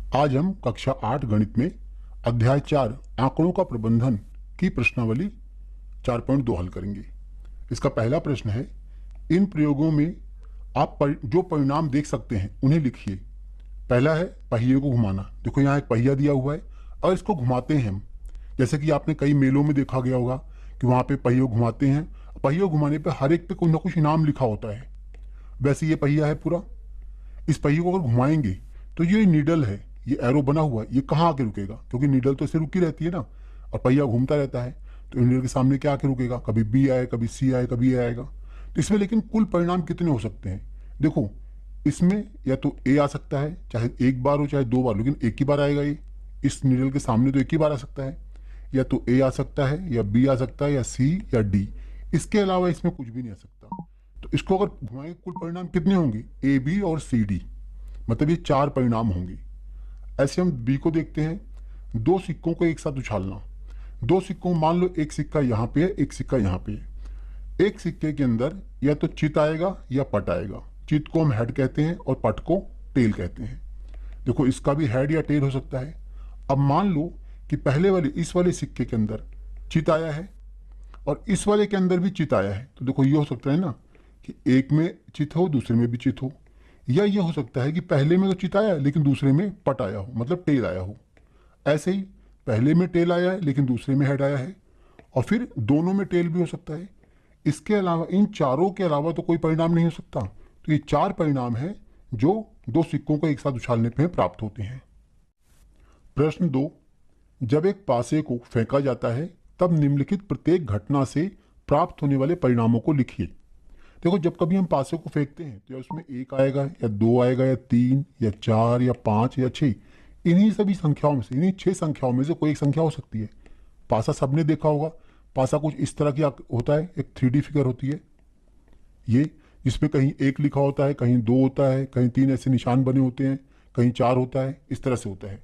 आज हम कक्षा 8 गणित में अध्याय 4 आंकड़ों का प्रबंधन की प्रश्नावली 4.2 हल करेंगे। इसका पहला प्रश्न है, इन प्रयोगों में आप जो परिणाम देख सकते हैं उन्हें लिखिए। पहला है पहिए को घुमाना। देखो यहाँ एक पहिया दिया हुआ है और इसको घुमाते हैं हम, जैसे कि आपने कई मेलों में देखा गया होगा कि वहाँ पे पहिए घुमाते हैं। पहिए घुमाने पे हर एक पे कुछ ना कुछ इनाम लिखा होता है। वैसे ये पहिया है पूरा। इस पहिए को अगर घुमाएंगे तो ये नीडल है, ये एरो बना हुआ है, ये कहाँ आके रुकेगा? क्योंकि नीडल तो ऐसे रुकी रहती है ना, और पहिया घूमता रहता है, तो नीडल के सामने क्या आके रुकेगा? कभी बी आए, कभी सी आए, कभी ए आएगा। तो इसमें लेकिन कुल परिणाम कितने हो सकते हैं? देखो, इसमें या तो ए आ सकता है, चाहे एक बार हो चाहे दो बार, लेकिन एक ही बार आएगा ये। इस नीडल के सामने तो एक ही बार आ सकता है। या तो ए आ सकता है, या बी आ सकता है, या सी, या डी। इसके अलावा इसमें कुछ भी नहीं आ सकता। तो इसको अगर घुमाएंगे कुल परिणाम कितने होंगे? ए, बी और सी, डी, मतलब ये 4 परिणाम होंगे। ऐसे हम बी को देखते हैं। 2 सिक्कों को एक साथ उछालना। 2 सिक्कों, मान लो एक सिक्का यहाँ पे है, एक सिक्का यहाँ पे है। एक सिक्के के अंदर या तो चित आएगा या पट आएगा। चित को हम हेड कहते हैं और पट को टेल कहते हैं। देखो, इसका भी हेड या टेल हो सकता है। अब मान लो कि पहले वाले इस वाले सिक्के के अंदर चित आया है और इस वाले के अंदर भी चित आया है, तो देखो ये हो सकता है ना कि एक में चित हो, दूसरे में भी चित हो। या ये हो सकता है कि पहले में तो चित आया है लेकिन दूसरे में पट आया हो, मतलब टेल आया हो। ऐसे ही पहले में टेल आया है लेकिन दूसरे में हेड आया है, और फिर दोनों में टेल भी हो सकता है। इसके अलावा इन चारों के अलावा तो कोई परिणाम नहीं हो सकता। तो ये 4 परिणाम हैं जो 2 सिक्कों को एक साथ उछालने पर प्राप्त होते हैं। प्रश्न 2, जब एक पासे को फेंका जाता है तब निम्नलिखित प्रत्येक घटना से प्राप्त होने वाले परिणामों को लिखिए। देखो, जब कभी हम पासे को फेंकते हैं तो या उसमें 1 आएगा, या 2 आएगा, या 3, या 4, या 5, या 6। इन्हीं सभी संख्याओं में से, इन्हीं 6 संख्याओं में से कोई एक संख्या हो सकती है। पासा सबने देखा होगा। पासा कुछ इस तरह की होता है, एक 3D फिगर होती है ये, जिसमें कहीं 1 लिखा होता है, कहीं 2 होता है, कहीं 3 ऐसे निशान बने होते हैं, कहीं 4 होता है, इस तरह से होता है।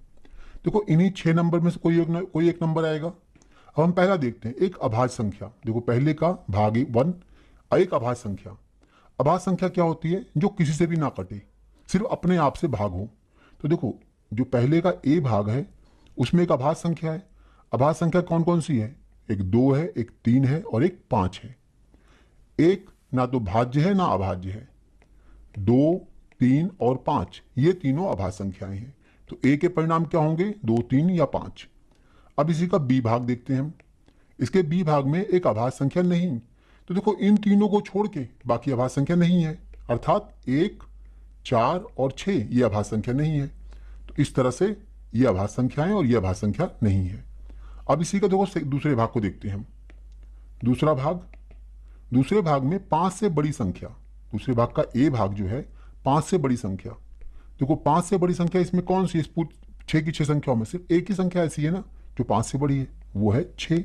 देखो, इन्हीं 6 नंबर में से कोई एक नंबर आएगा। अब हम पहला देखते हैं, एक अभाज्य संख्या। देखो, पहले का भाग 1, एक अभाज्य संख्या। अभाज्य संख्या क्या होती है? जो किसी से भी ना कटे, सिर्फ अपने आप से भाग हो। तो देखो, जो पहले का ए भाग है उसमें एक अभाज्य संख्या है। अभाज्य संख्या कौन कौन सी है? एक 2 है, एक 3 है और एक 5 है। एक ना तो भाज्य है ना अभाज्य है। 2, 3 और 5 ये तीनों अभाज्य संख्याएं हैं। तो ए के परिणाम क्या होंगे? 2, 3 या 5। अब इसी का बी भाग देखते हैं हम। इसके बी भाग में एक अभाज्य संख्या नहीं। तो देखो, इन तीनों को छोड़ के बाकी अभाज्य संख्या नहीं है, अर्थात 1, 4 और 6 ये अभाज्य संख्या नहीं है। तो इस तरह से ये अभाज्य संख्या है और ये अभाज्य संख्या नहीं है। अब इसी का देखो दूसरे भाग को देखते हैं हम। दूसरे भाग में 5 से बड़ी संख्या। दूसरे भाग का ए भाग जो है 5 से बड़ी संख्या। देखो, 5 से बड़ी संख्या इसमें कौन सी? इस 6 की 6 संख्याओं में सिर्फ एक ही संख्या ऐसी है ना जो 5 से बड़ी है, वो है 6।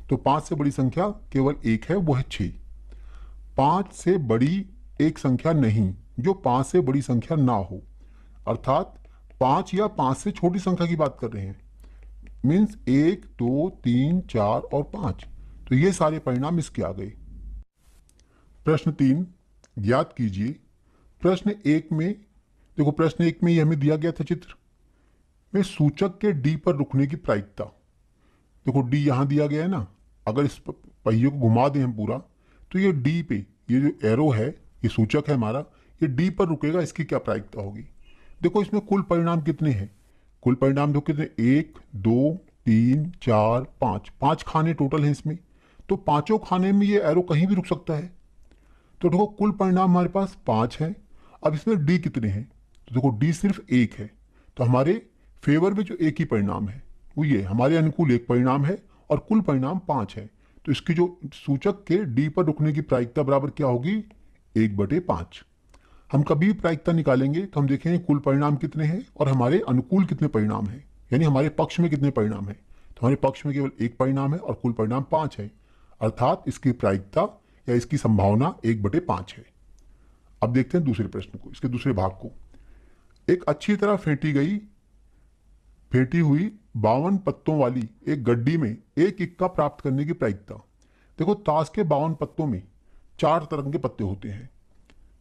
तो 5 से बड़ी संख्या केवल एक है, वो है 6। 5 से बड़ी एक संख्या नहीं जो 5 से बड़ी संख्या ना हो, अर्थात 5 या 5 से छोटी संख्या की बात कर रहे हैं। मीन्स 1, 2, 3, 4 और 5। तो ये सारे परिणाम इसके आ गए। प्रश्न 3, ज्ञात कीजिए। प्रश्न 1 में देखो, प्रश्न 1 में ये हमें दिया गया था चित्र में सूचक के डी पर रुकने की प्रायिकता। देखो, डी यहाँ दिया गया है ना। अगर इस पहिए को घुमा दें हम पूरा, तो ये डी पे, ये जो एरो है, ये सूचक है हमारा, ये डी पर रुकेगा, इसकी क्या प्रायिकता होगी? देखो, इसमें कुल परिणाम कितने हैं? कुल परिणाम देखो कितने? 1, 2, 3, 4, 5। 5 खाने टोटल हैं इसमें। तो पांचों खाने में ये एरो कहीं भी रुक सकता है। तो देखो, कुल परिणाम हमारे पास 5 है। अब इसमें डी कितने हैं? तो देखो, डी सिर्फ 1 है। तो हमारे फेवर में जो एक ही परिणाम है वो ये, हमारे अनुकूल एक परिणाम है और कुल परिणाम 5 है। तो इसकी जो सूचक के डी पर रुकने की प्रायिकता बराबर क्या होगी? 1/5। हम कभी भी प्रायिकता निकालेंगे तो हम देखेंगे कुल परिणाम कितने हैं और हमारे अनुकूल कितने परिणाम हैं, यानी हमारे पक्ष में कितने परिणाम हैं। तो हमारे पक्ष में केवल एक परिणाम है और कुल परिणाम 5 है, अर्थात इसकी प्रायिकता या इसकी संभावना 1/5 है। अब देखते हैं दूसरे प्रश्न को, इसके दूसरे भाग को। एक अच्छी तरह फेंटी हुई 52 पत्तों वाली एक गड्डी में एक इक्का प्राप्त करने की प्रायिकता। देखो, ताश के 52 पत्तों में 4 तरह के पत्ते होते हैं।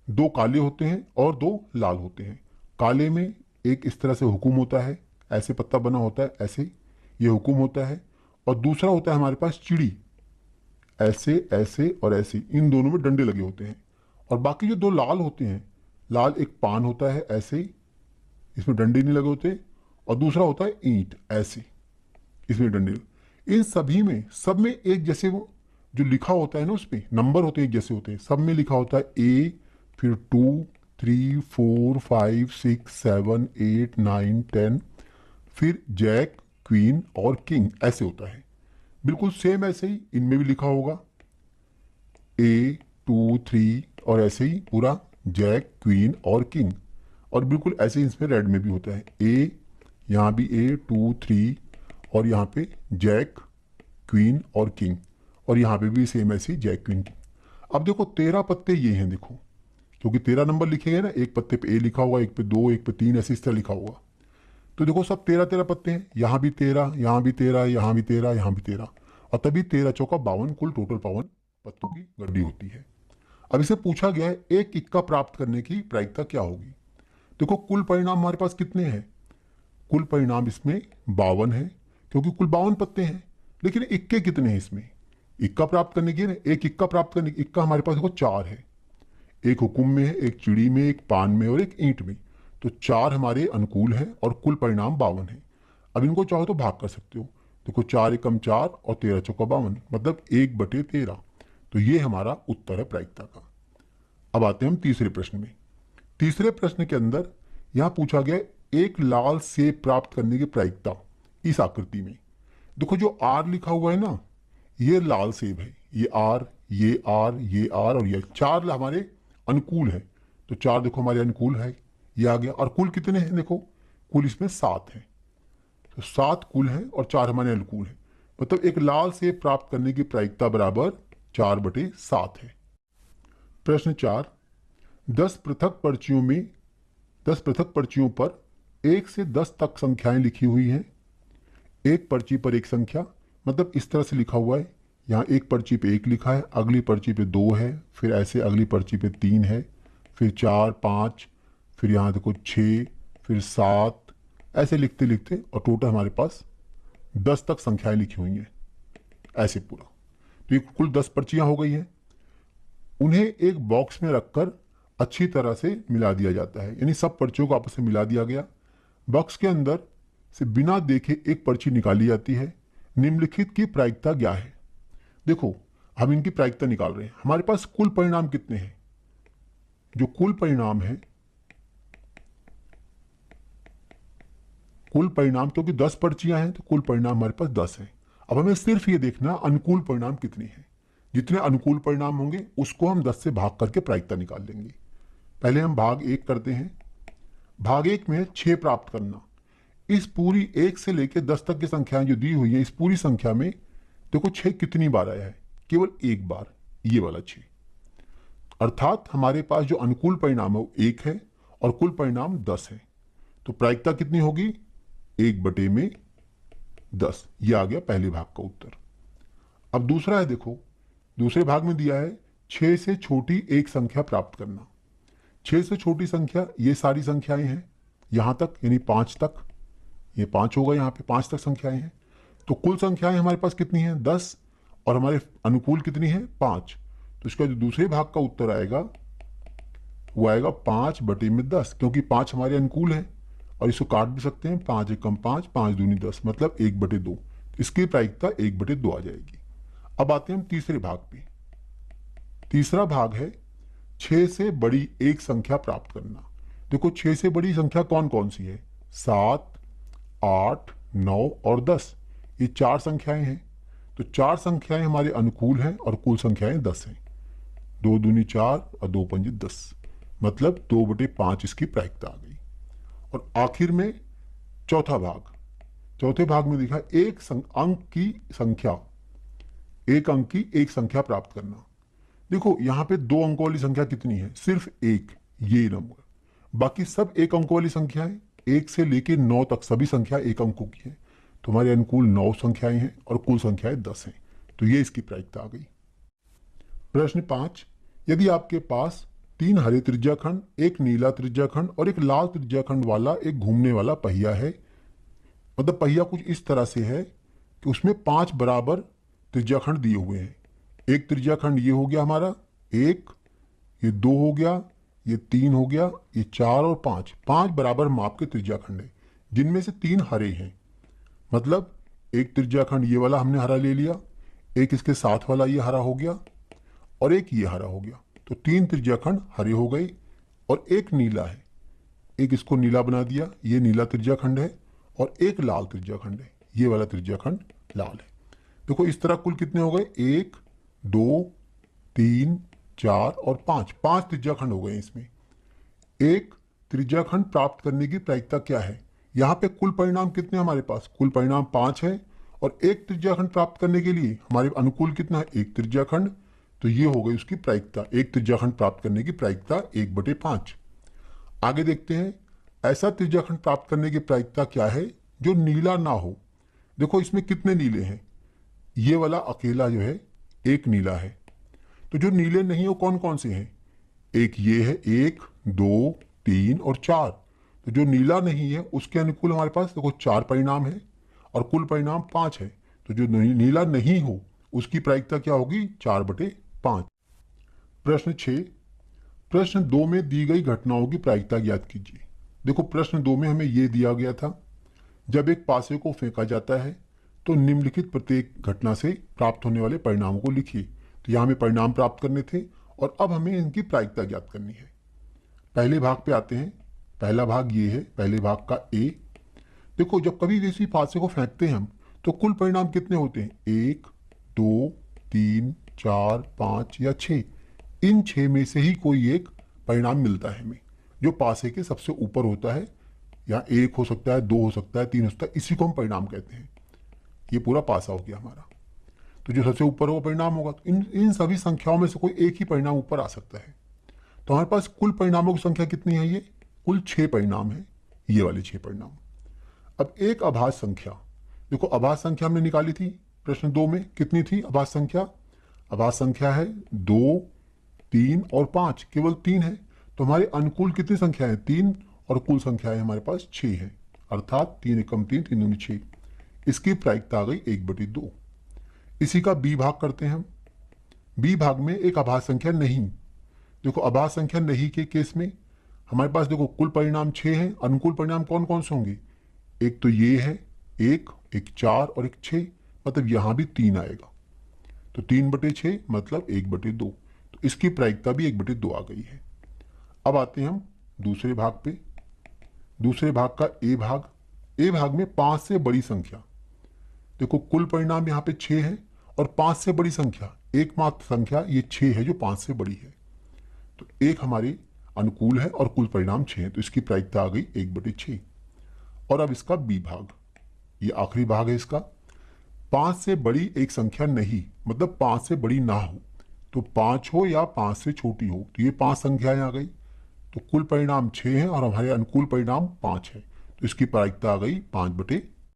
2 काले होते हैं और 2 लाल होते हैं। काले में एक इस तरह से हुकुम होता है, ऐसे पत्ता बना होता है, ऐसे ये हुकुम होता है, और दूसरा होता है हमारे पास चिड़ी, ऐसे ऐसे और ऐसे, इन दोनों में डंडे लगे होते हैं। और बाकी जो दो लाल होते हैं, लाल एक पान होता है ऐसे, इसमें डंडे नहीं लगे होते, और दूसरा होता है ईंट ऐसे, इसमें डंडे। इन सभी में, सब में एक जैसे वो जो लिखा होता है ना, उसमें नंबर होते हैं एक जैसे होते हैं, सब में लिखा होता है ए, फिर 2, 3, 4, 5, 6, 7, 8, 9, 10, फिर जैक, क्वीन और किंग ऐसे होता है। बिल्कुल सेम ऐसे ही इनमें भी लिखा होगा ए, 2, 3 और ऐसे ही पूरा जैक, क्वीन और किंग। और बिल्कुल ऐसे ही इसमें रेड में भी होता है ए, यहाँ भी ए, 2, 3 और यहाँ पे जैक, क्वीन और किंग, और यहाँ पे भी सेम ऐसे ही जैक, क्वीन, किंग। अब देखो 13 पत्ते ये हैं, देखो क्योंकि 13 नंबर लिखे गए ना, एक पत्ते पे ए लिखा हुआ, एक पे 2, एक पे 3, ऐसे इस तरह लिखा हुआ। तो देखो सब 13-13 पत्ते हैं, यहाँ भी 13, यहाँ भी 13, यहाँ भी 13, यहाँ भी 13, और तभी 13 चौका 52, कुल टोटल 52 पत्तों की गड्डी होती है। अब इसे पूछा गया है एक इक्का प्राप्त करने की प्रायिकता क्या होगी। देखो कुल परिणाम हमारे पास कितने हैं, कुल परिणाम इसमें 52 है, क्योंकि कुल 52 पत्ते हैं, लेकिन इक्के कितने हैं इसमें, इक्का प्राप्त करने की ना, एक इक्का प्राप्त करने की, इक्का हमारे पास देखो 4 है, एक हुकुम में है, एक चिड़ी में, एक पान में और एक ईंट में। तो 4 हमारे अनुकूल हैं और कुल परिणाम 52 है। अब इनको चाहो तो भाग कर सकते हो, देखो 4 एकम 4 और 13 चौका 52, मतलब 1/13। तो ये हमारा उत्तर है प्रायिकता का। अब आते हैं हम तीसरे प्रश्न में। तीसरे प्रश्न के अंदर यहाँ पूछा गया एक लाल सेब प्राप्त करने की प्रायिकता इस आकृति में। देखो जो आर लिखा हुआ है ना, ये लाल सेब है, ये आर, ये आर, ये आर और ये 4 हमारे अनुकूल है। तो 4 देखो हमारे अनुकूल है, ये आ गया। और कुल कितने हैं, देखो कुल इसमें 7 है, तो 7 कुल है और 4 हमारे अनुकूल है। मतलब एक लाल सेब प्राप्त करने की प्रायिकता बराबर 4/7 है। प्रश्न 4, 10 पृथक पर्चियों में 10 पृथक पर्चियों पर 1 से 10 तक संख्याएं लिखी हुई हैं। एक पर्ची पर एक संख्या, मतलब इस तरह से लिखा हुआ है, यहाँ एक पर्ची पे 1 लिखा है, अगली पर्ची पे 2 है, फिर ऐसे अगली पर्ची पे 3 है, फिर 4, 5, फिर यहाँ देखो 6, फिर 7, ऐसे लिखते लिखते और टोटल हमारे पास 10 तक संख्याएं लिखी हुई हैं ऐसे पूरा। तो ये कुल 10 पर्चियाँ हो गई हैं। उन्हें एक बॉक्स में रखकर अच्छी तरह से मिला दिया जाता है, यानी सब पर्चियों को आपस में मिला दिया गया। बॉक्स के अंदर से बिना देखे एक पर्ची निकाली जाती है। निम्नलिखित की प्रायिकता क्या है। देखो हम इनकी प्रायिकता निकाल रहे हैं। हमारे पास कुल परिणाम कितने हैं, जो कुल परिणाम है, कुल परिणाम क्योंकि 10 पर्चियां हैं तो कुल परिणाम हमारे पास 10 है। अब हमें सिर्फ ये देखना अनुकूल परिणाम कितने हैं। जितने अनुकूल परिणाम होंगे उसको हम 10 से भाग करके प्रायिकता निकाल लेंगे। पहले हम भाग 1 करते हैं। भाग 1 में 6 प्राप्त करना। इस पूरी 1 से लेकर 10 तक की संख्याएं जो दी हुई है, इस पूरी संख्या में देखो 6 कितनी बार आया है, केवल 1 बार, ये वाला 6। अर्थात हमारे पास जो अनुकूल परिणाम है वो 1 है और कुल परिणाम 10 है। तो प्रायिकता कितनी होगी, 1/10। ये आ गया पहले भाग का उत्तर। अब दूसरा है, देखो दूसरे भाग में दिया है 6 से छोटी एक संख्या प्राप्त करना। 6 से छोटी संख्या ये सारी संख्याएं हैं यहां तक, यानी 5 तक, ये 5 होगा, यहाँ पे 5 तक संख्याएं हैं। तो कुल संख्याएं हमारे पास कितनी हैं, 10, और हमारे अनुकूल कितनी है, 5। तो इसका जो दूसरे भाग का उत्तर आएगा वो आएगा 5/10, क्योंकि 5 हमारे अनुकूल है और इसको काट भी सकते हैं, 5 एकम 5, 5 दूनी 10, मतलब 1/2। इसकी प्रायिकता 1/2 आ जाएगी। अब आते हैं हम तीसरे भाग पे। तीसरा भाग है 6 से बड़ी एक संख्या प्राप्त करना। देखो 6 से बड़ी संख्या कौन कौन सी है, 7, 8, 9 और 10, ये 4 संख्याएं हैं। तो 4 संख्याएं हमारे अनुकूल हैं और कुल संख्याएं 10 हैं। 2 दूनी 4 और 2 पंजे 10, मतलब 2/5 इसकी प्रायिकता आ गई। और आखिर में चौथा भाग। चौथे भाग में देखा एक अंक की संख्या, एक अंक की एक संख्या प्राप्त करना। देखो यहाँ पे 2 अंकों वाली संख्या कितनी है, सिर्फ 1, ये नंबर। बाकी सब 1 अंकों वाली संख्याएं, 1 से लेकर 9 तक सभी संख्या 1 अंकों की है। तो हमारे अनुकूल 9 संख्याएं हैं और कुल संख्याएं 10 हैं। तो ये इसकी प्रायिकता आ गई। प्रश्न 5, यदि आपके पास तीन हरे त्रिज्याखंड, एक नीला त्रिज्याखंड और एक लाल त्रिज्याखंड वाला एक घूमने वाला पहिया है। मतलब पहिया कुछ इस तरह से है कि उसमें 5 बराबर त्रिज्याखंड दिए हुए हैं। एक त्रिज्याखंड ये हो गया हमारा, एक, ये 2 हो गया, ये 3 हो गया, ये 4 और 5, 5 बराबर माप के त्रिज्याखंड है, जिनमें से 3 हरे हैं। मतलब एक त्रिज्याखंड ये वाला हमने हरा ले लिया, एक इसके साथ वाला ये हरा हो गया और एक ये हरा हो गया। तो 3 त्रिज्याखंड हरे हो गए और एक नीला है, एक इसको नीला बना दिया, ये नीला त्रिज्याखंड है और एक लाल त्रिज्याखंड है, ये वाला त्रिज्याखंड लाल है। देखो इस तरह कुल कितने हो गए, 1 2 3 4 और 5, 5 त्रिज्याखंड हो गए इसमें। एक त्रिज्याखंड प्राप्त करने की प्रायिकता क्या है? यहाँ पे कुल परिणाम कितने हमारे पास? कुल परिणाम 5 है और एक त्रिज्याखंड प्राप्त करने के लिए हमारे अनुकूल कितना है? एक त्रिज्याखंड। तो ये हो गई उसकी प्रायिकता, एक त्रिज्याखंड प्राप्त करने की प्रायिकता 1/5। आगे देखते हैं, ऐसा त्रिज्याखंड प्राप्त करने की प्रायिकता क्या है जो नीला ना हो। देखो इसमें कितने नीले हैं, ये वाला अकेला जो है एक नीला है। तो जो नीले नहीं हो कौन कौन से हैं? एक ये है, 1 2 3 और 4। तो जो नीला नहीं है उसके अनुकूल हमारे पास देखो 4 परिणाम है और कुल परिणाम 5 है। तो जो नीला नहीं हो उसकी प्रायिकता क्या होगी? 4/5। प्रश्न 6, प्रश्न 2 में दी गई घटनाओं की प्रायिकता ज्ञात कीजिए। देखो प्रश्न 2 में हमें यह दिया गया था, जब एक पासे को फेंका जाता है तो निम्नलिखित प्रत्येक घटना से प्राप्त होने वाले परिणामों को लिखिए। तो यहाँ हमें परिणाम प्राप्त करने थे और अब हमें इनकी प्रायिकता ज्ञात करनी है। पहले भाग पे आते हैं। पहला भाग ये है, पहले भाग का ए। देखो जब कभी किसी पासे को फेंकते हैं हम तो कुल परिणाम कितने होते हैं? 1 2 3 4 5 या 6। इन 6 में से ही कोई एक परिणाम मिलता है हमें, जो पासे के सबसे ऊपर होता है। या 1 हो सकता है, 2 हो सकता है, 3 हो सकता है, इसी को हम परिणाम कहते हैं। ये पूरा पासा हो गया हमारा। तो जो सबसे ऊपर होगा परिणाम होगा। तो इन सभी संख्याओं में से कोई एक ही परिणाम ऊपर आ सकता है। तो हमारे पास कुल परिणामों की संख्या कितनी है? ये कुल 6 परिणाम है, ये वाले 6 परिणाम। अब एक अभाज्य संख्या, देखो अभाज्य संख्या हमने निकाली थी प्रश्न 2 में, कितनी थी अभाज्य संख्या? अभाज्य संख्या है 2 3 और 5, केवल 3 है। तो हमारे अनुकूल कितनी संख्या है? 3 और कुल संख्या है हमारे पास 6 है, अर्थात 3 एकम 3 3 दूनी 6। इसकी प्रायिकता आ गई 1/2। इसी का बी भाग करते हैं हम। बी भाग में एक अभाज्य संख्या नहीं। देखो अभाज्य संख्या नहीं के केस में हमारे पास देखो कुल परिणाम 6 हैं, अनुकूल परिणाम कौन कौन से होंगे? एक तो ये है, एक 4 और एक 6, मतलब यहां भी 3 आएगा। तो 3/6 मतलब 1/2। तो इसकी प्रायिकता भी 1/2 आ गई है। अब आते हैं हम दूसरे भाग पे। दूसरे भाग का ए भाग। ए भाग में 5 से बड़ी संख्या। देखो कुल परिणाम यहाँ पे 6 है और 5 से बड़ी संख्या, एकमात्र संख्या ये 6 है जो 5 से बड़ी है। तो एक हमारी अनुकूल है और कुल परिणाम 6 है, तो इसकी प्रायिकता आ गई 1/6। और अब इसका बी भाग, ये आखिरी भाग है इसका। 5 से बड़ी एक संख्या नहीं, मतलब 5 से बड़ी ना हो, तो 5 हो या 5 से छोटी हो, तो ये 5 संख्याएं आ गई। तो कुल परिणाम 6 है और हमारे अनुकूल परिणाम 5 है, तो इसकी प्रायिकता आ गई 5/6।